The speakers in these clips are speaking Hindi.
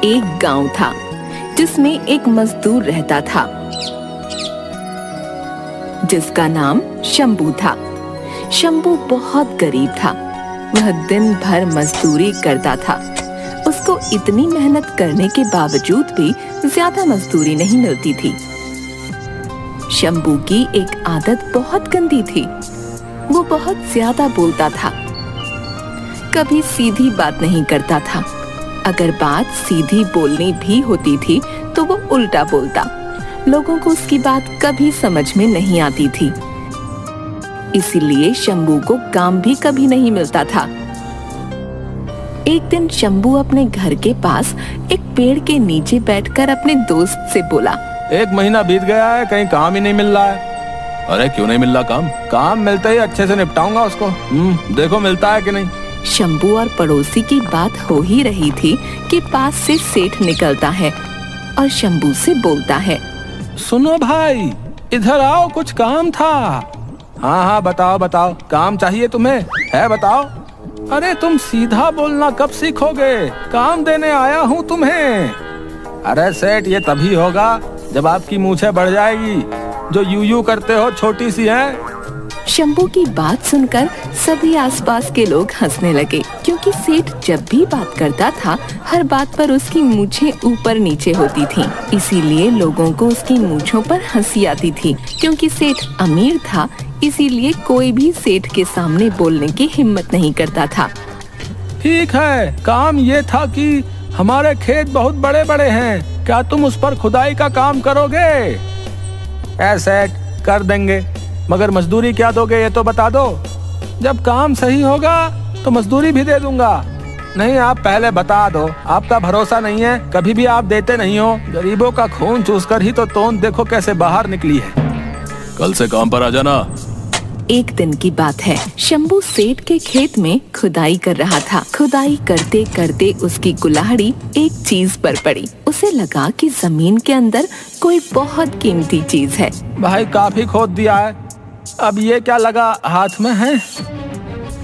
एक गांव था जिसमें एक मजदूर रहता था जिसका नाम शंभू था। शंभू बहुत गरीब था। वह दिन भर मजदूरी करता था। उसको इतनी मेहनत करने के बावजूद भी ज्यादा मजदूरी नहीं मिलती थी। शंभू की एक आदत बहुत गंदी थी। वो बहुत ज्यादा बोलता था। कभी सीधी बात नहीं करता था। अगर बात सीधी बोलनी भी होती थी तो वो उल्टा बोलता। लोगों को उसकी बात कभी समझ में नहीं आती थी। इसीलिए शंभू को काम भी कभी नहीं मिलता था। एक दिन शंभू अपने घर के पास एक पेड़ के नीचे बैठकर अपने दोस्त से बोला, 1 महीना बीत गया है, कहीं काम ही नहीं मिल रहा है। अरे क्यों नहीं मिल रहा काम? काम मिलते ही अच्छे से निपटाऊंगा उसको। देखो मिलता है कि नहीं। शंभू और पड़ोसी की बात हो ही रही थी कि पास से सेठ निकलता है और शंभू से बोलता है, सुनो भाई, इधर आओ, कुछ काम था। हाँ बताओ बताओ, काम चाहिए तुम्हें? है बताओ। अरे तुम सीधा बोलना कब सीखोगे? काम देने आया हूँ तुम्हें। अरे सेठ, ये तभी होगा जब आपकी मूछें बढ़ जाएगी। जो यूं करते हो छोटी सी है। शंभू की बात सुनकर सभी आसपास के लोग हंसने लगे, क्योंकि सेठ जब भी बात करता था हर बात पर उसकी मूछें ऊपर नीचे होती थीं। इसीलिए लोगों को उसकी मूछों पर हंसी आती थी। क्योंकि सेठ अमीर था, इसीलिए कोई भी सेठ के सामने बोलने की हिम्मत नहीं करता था। ठीक है, काम ये था कि हमारे खेत बहुत बड़े बड़े हैं, क्या तुम उस पर खुदाई का काम करोगे? सेठ, कर देंगे, मगर मजदूरी क्या दोगे ये तो बता दो। जब काम सही होगा तो मजदूरी भी दे दूंगा। नहीं, आप पहले बता दो। आपका भरोसा नहीं है, कभी भी आप देते नहीं हो। गरीबों का खून चूसकर ही तो तोंद देखो कैसे बाहर निकली है। कल से काम पर आ जाना। एक दिन की बात है, शंभू सेठ के खेत में खुदाई कर रहा था। खुदाई करते करते उसकी कुल्हाड़ी एक चीज पर पड़ी। उसे लगा कि जमीन के अंदर कोई बहुत कीमती चीज है। भाई काफी खोद दिया है, अब ये क्या लगा हाथ में है?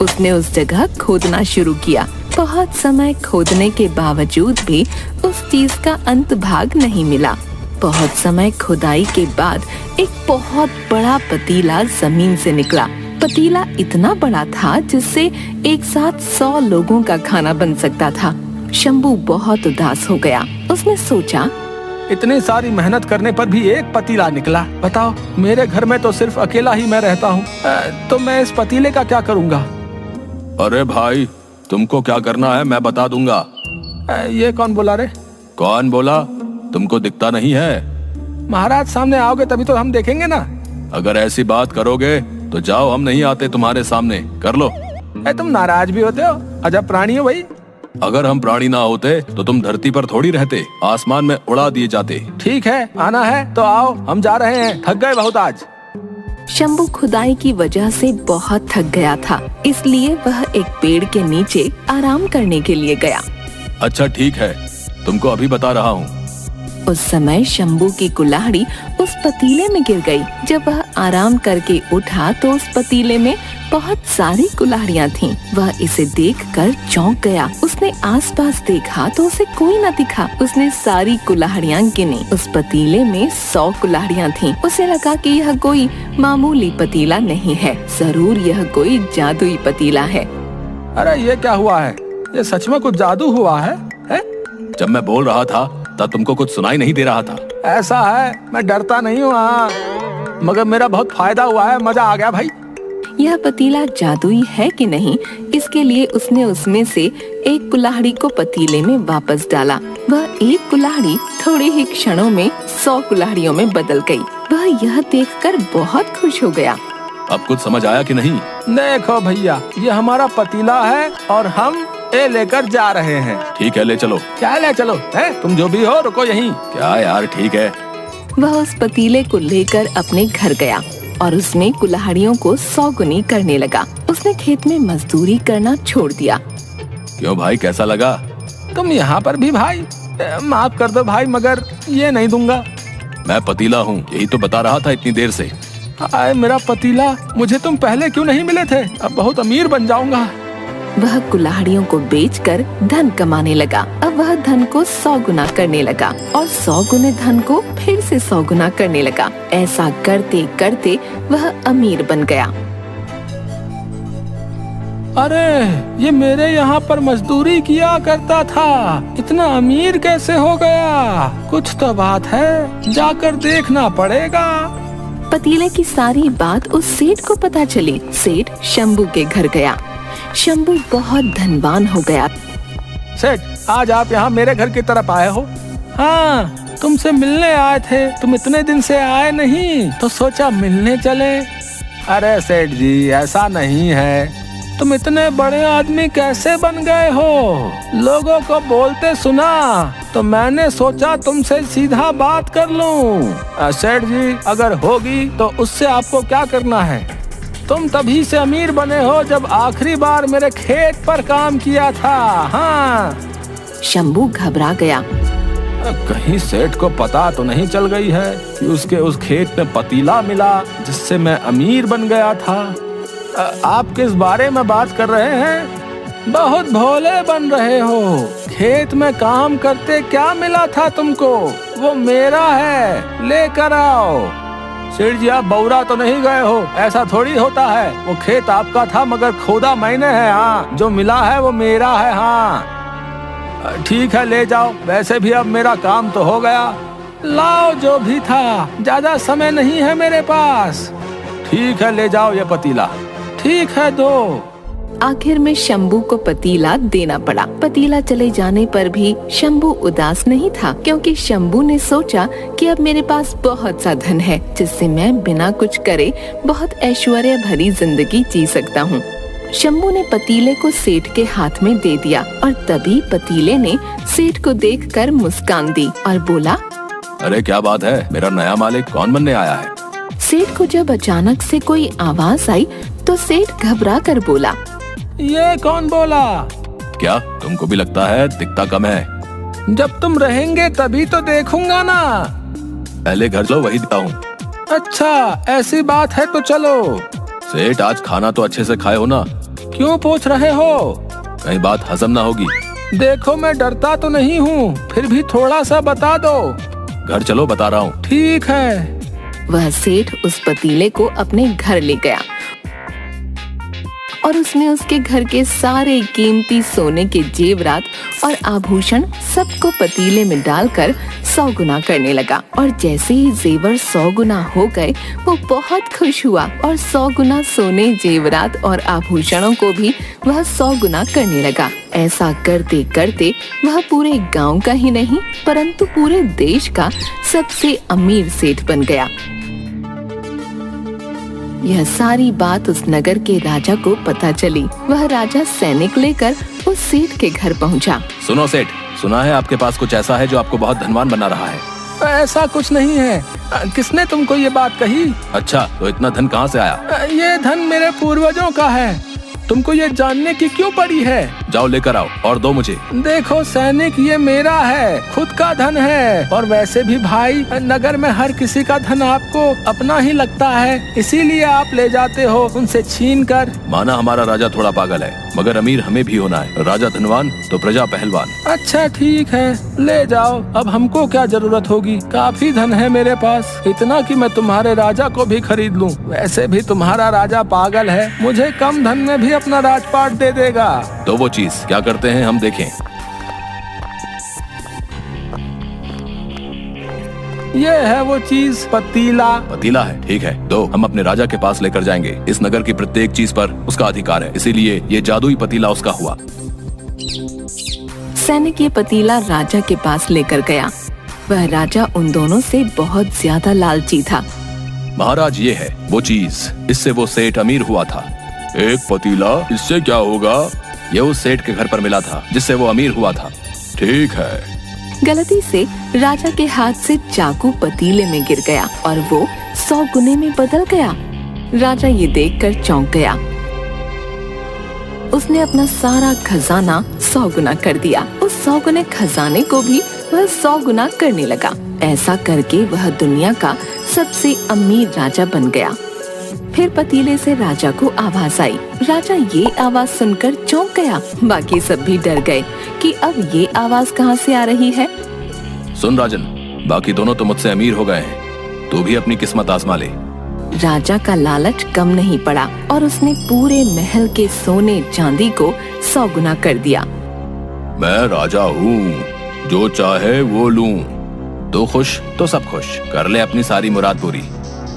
उसने उस जगह खोदना शुरू किया। बहुत समय खोदने के बावजूद भी उस चीज का अंत भाग नहीं मिला। बहुत समय खुदाई के बाद एक बहुत बड़ा पतीला जमीन से निकला। पतीला इतना बड़ा था जिससे एक साथ 100 लोगों का खाना बन सकता था। शंभू बहुत उदास हो गया। उसने सोचा, इतनी सारी मेहनत करने पर भी एक पतीला निकला। बताओ, मेरे घर में तो सिर्फ अकेला ही मैं रहता हूँ, तो मैं इस पतीले का क्या करूँगा? अरे भाई, तुमको क्या करना है मैं बता दूंगा। ये कौन बोला रे? कौन बोला? तुमको दिखता नहीं है? महाराज सामने आओगे तभी तो हम देखेंगे ना। अगर ऐसी बात करोगे तो जाओ, हम नहीं आते तुम्हारे सामने। कर लो। तुम नाराज भी होते हो, अजब प्राणी हो भाई। अगर हम प्राणी ना होते तो तुम धरती पर थोड़ी रहते, आसमान में उड़ा दिए जाते। ठीक है, आना है तो आओ, हम जा रहे हैं, थक गए बहुत आज। शंभू खुदाई की वजह से बहुत थक गया था, इसलिए वह एक पेड़ के नीचे आराम करने के लिए गया। अच्छा ठीक है, तुमको अभी बता रहा हूँ। उस समय शंभू की कुल्हाड़ी उस पतीले में गिर गई। जब वह आराम करके उठा तो उस पतीले में बहुत सारी कुल्हाड़ियाँ थीं। वह इसे देखकर चौंक गया। उसने आसपास देखा तो उसे कोई न दिखा। उसने सारी कुल्हाड़ियाँ गिनी। उस पतीले में 100 कुल्हाड़ियाँ थीं। उसे लगा कि यह कोई मामूली पतीला नहीं है, जरूर यह कोई जादुई पतीला है। अरे ये क्या हुआ है? ये सच में कुछ जादू हुआ है? जब मैं बोल रहा था तब तुमको कुछ सुनाई नहीं दे रहा था। ऐसा है, मैं डरता नहीं हूँ, मगर मेरा बहुत फायदा हुआ है, मजा आ गया भाई। यह पतीला जादुई है कि नहीं, इसके लिए उसने उसमें से एक कुल्हाड़ी को पतीले में वापस डाला। वह एक कुल्हाड़ी थोड़े ही क्षणों में 100 कुल्हाड़ियों में बदल गई। वह यह देखकर बहुत खुश हो गया। अब कुछ समझ आया कि नहीं? देखो भैया, ये हमारा पतीला है और हम ये लेकर जा रहे हैं। ठीक है, ले चलो। क्या ले चलो है? तुम जो भी हो, रुको यहीं। क्या यार, ठीक है। वह उस पतीले को लेकर अपने घर गया और उसमें कुल्हाड़ियों को 100 गुनी करने लगा। उसने खेत में मजदूरी करना छोड़ दिया। क्यों भाई, कैसा लगा? तुम यहाँ पर भी भाई? माफ कर दो भाई, मगर ये नहीं दूंगा। मैं पतीला हूँ, यही तो बता रहा था इतनी देर से। आए मेरा पतीला, मुझे तुम पहले क्यों नहीं मिले थे? अब बहुत अमीर बन जाऊंगा। वह कुल्हाड़ियों को बेचकर धन कमाने लगा। अब वह धन को 100 गुना करने लगा और 100 गुने धन को फिर से 100 गुना करने लगा। ऐसा करते करते वह अमीर बन गया। अरे ये मेरे यहाँ पर मजदूरी किया करता था, इतना अमीर कैसे हो गया? कुछ तो बात है, जाकर देखना पड़ेगा। पतीले की सारी बात उस सेठ को पता चली। सेठ शंभू के घर गया। शंभू बहुत धनवान हो गया। सेठ, आज आप यहाँ मेरे घर की तरफ आए हो? हाँ, तुमसे मिलने आए थे। तुम इतने दिन से आए नहीं तो सोचा मिलने चले। अरे सेठ जी, ऐसा नहीं है। तुम इतने बड़े आदमी कैसे बन गए हो? लोगों को बोलते सुना तो मैंने सोचा तुमसे सीधा बात कर लूं। सेठ जी, अगर होगी तो उससे आपको क्या करना है? तुम तभी से अमीर बने हो जब आखिरी बार मेरे खेत पर काम किया था। हाँ। शंभू घबरा गया। कहीं सेठ को पता तो नहीं चल गई है कि उसके उस खेत में पतीला मिला जिससे मैं अमीर बन गया था। आप किस बारे में बात कर रहे हैं? बहुत भोले बन रहे हो। खेत में काम करते क्या मिला था तुमको? वो मेरा है, लेकर आओ। सेठ जी, आप बौरा तो नहीं गए हो? ऐसा थोड़ी होता है। वो खेत आपका था मगर खोदा मैंने है। हाँ, जो मिला है वो मेरा है। हाँ ठीक है, ले जाओ। वैसे भी अब मेरा काम तो हो गया। लाओ जो भी था, ज्यादा समय नहीं है मेरे पास। ठीक है, ले जाओ ये पतीला। ठीक है, दो। आखिर में शंभू को पतीला देना पड़ा। पतीला चले जाने पर भी शंभू उदास नहीं था, क्योंकि शंभू ने सोचा कि अब मेरे पास बहुत सा धन है जिससे मैं बिना कुछ करे बहुत ऐश्वर्य भरी जिंदगी जी सकता हूँ। शंभू ने पतीले को सेठ के हाथ में दे दिया और तभी पतीले ने सेठ को देखकर मुस्कान दी और बोला, अरे क्या बात है, मेरा नया मालिक कौन बनने आया है? सेठ को जब अचानक से कोई आवाज आई तो सेठ घबरा कर बोला, ये कौन बोला? क्या तुमको भी लगता है दिखता कम है? जब तुम रहेंगे तभी तो देखूंगा ना। पहले घर चलो, वही दिखाऊं। अच्छा ऐसी बात है तो चलो। सेठ, आज खाना तो अच्छे से खाए हो ना? क्यों पूछ रहे हो? कहीं बात हजम ना होगी। देखो मैं डरता तो नहीं हूँ, फिर भी थोड़ा सा बता दो। घर चलो, बता रहा हूँ। ठीक है। वह सेठ उस पतीले को अपने घर ले गया और उसने उसके घर के सारे कीमती सोने के जेवरात और आभूषण सबको पतीले में डालकर 100 गुना करने लगा। और जैसे ही जेवर 100 गुना हो गए, वो बहुत खुश हुआ और 100 गुना सोने, जेवरात और आभूषणों को भी वह 100 गुना करने लगा। ऐसा करते करते वह पूरे गांव का ही नहीं परंतु पूरे देश का सबसे अमीर सेठ बन गया। यह सारी बात उस नगर के राजा को पता चली। वह राजा सैनिक लेकर उस सेठ के घर पहुंचा। सुनो सेठ, सुना है आपके पास कुछ ऐसा है जो आपको बहुत धनवान बना रहा है। ऐसा कुछ नहीं है। किसने तुमको ये बात कही? अच्छा, तो इतना धन कहाँ से आया? ये धन मेरे पूर्वजों का है। तुमको ये जानने की क्यों पड़ी है? जाओ लेकर आओ और दो मुझे। देखो सैनिक, ये मेरा है, खुद का धन है। और वैसे भी भाई, नगर में हर किसी का धन आपको अपना ही लगता है, इसीलिए आप ले जाते हो उनसे छीन कर। माना हमारा राजा थोड़ा पागल है, मगर अमीर हमें भी होना है। राजा धनवान तो प्रजा पहलवान। अच्छा ठीक है, ले जाओ। अब हमको क्या जरूरत होगी, काफी धन है मेरे पास, इतना कि मैं तुम्हारे राजा को भी खरीद लूं। वैसे भी तुम्हारा राजा पागल है, मुझे कम धन में भी अपना राजपाट दे देगा। तो वो चीज क्या करते हैं हम देखें। ये है वो चीज, पतीला। पतीला है, ठीक है, दो। हम अपने राजा के पास लेकर जाएंगे। इस नगर की प्रत्येक चीज पर उसका अधिकार है, इसीलिए ये जादुई पतीला उसका हुआ। सैनिक ये पतीला राजा के पास लेकर गया। वह राजा उन दोनों से बहुत ज्यादा लालची था। महाराज, ये है वो चीज, इससे वो सेठ अमीर हुआ था। एक पतीला, इससे क्या होगा? ये उस सेठ के घर पर मिला था जिससे वो अमीर हुआ था। ठीक है। गलती से राजा के हाथ से चाकू पतीले में गिर गया और वो 100 गुने में बदल गया। राजा ये देखकर चौंक गया। उसने अपना सारा खजाना 100 गुना कर दिया। उस 100 गुने खजाने को भी वह 100 गुना करने लगा। ऐसा करके वह दुनिया का सबसे अमीर राजा बन गया। फिर पतीले से राजा को आवाज आई। राजा ये आवाज सुनकर चौंक गया। बाकी सब भी डर गए कि अब ये आवाज कहाँ से आ रही है। सुन राजन, बाकी दोनों तो मुझसे अमीर हो गए हैं, तू भी अपनी किस्मत आजमा ले। राजा का लालच कम नहीं पड़ा और उसने पूरे महल के सोने चांदी को 100 गुना कर दिया। मैं राजा हूँ, जो चाहे वो लूं। तू खुश तो सब खुश, कर ले अपनी सारी मुराद पूरी।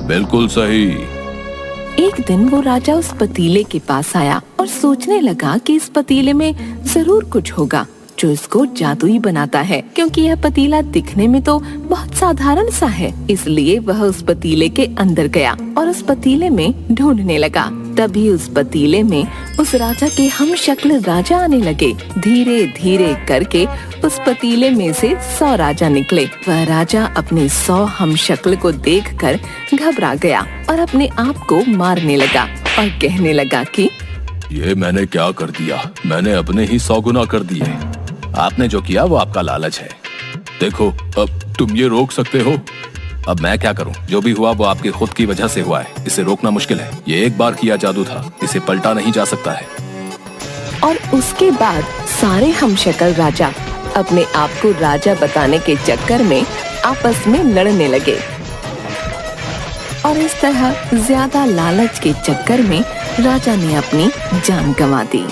बिल्कुल सही। एक दिन वो राजा उस पतीले के पास आया और सोचने लगा कि इस पतीले में जरूर कुछ होगा जो इसको जादुई बनाता है, क्योंकि यह पतीला दिखने में तो बहुत साधारण सा है। इसलिए वह उस पतीले के अंदर गया और उस पतीले में ढूंढने लगा। तभी उस पतीले में उस राजा के हम शक्ल राजा आने लगे। धीरे धीरे करके उस पतीले में से 100 राजा निकले। वह राजा अपने 100 हम शक्ल को देखकर घबरा गया और अपने आप को मारने लगा और कहने लगा कि ये मैंने क्या कर दिया, मैंने अपने ही 100 गुना कर दिए। आपने जो किया वो आपका लालच है। देखो, अब तुम ये रोक सकते हो। अब मैं क्या करूं? जो भी हुआ वो आपकी खुद की वजह से हुआ है, इसे रोकना मुश्किल है। ये एक बार किया जादू था, इसे पलटा नहीं जा सकता है। और उसके बाद सारे हमशक्ल राजा अपने आप को राजा बताने के चक्कर में आपस में लड़ने लगे और इस तरह ज्यादा लालच के चक्कर में राजा ने अपनी जान गंवा दी।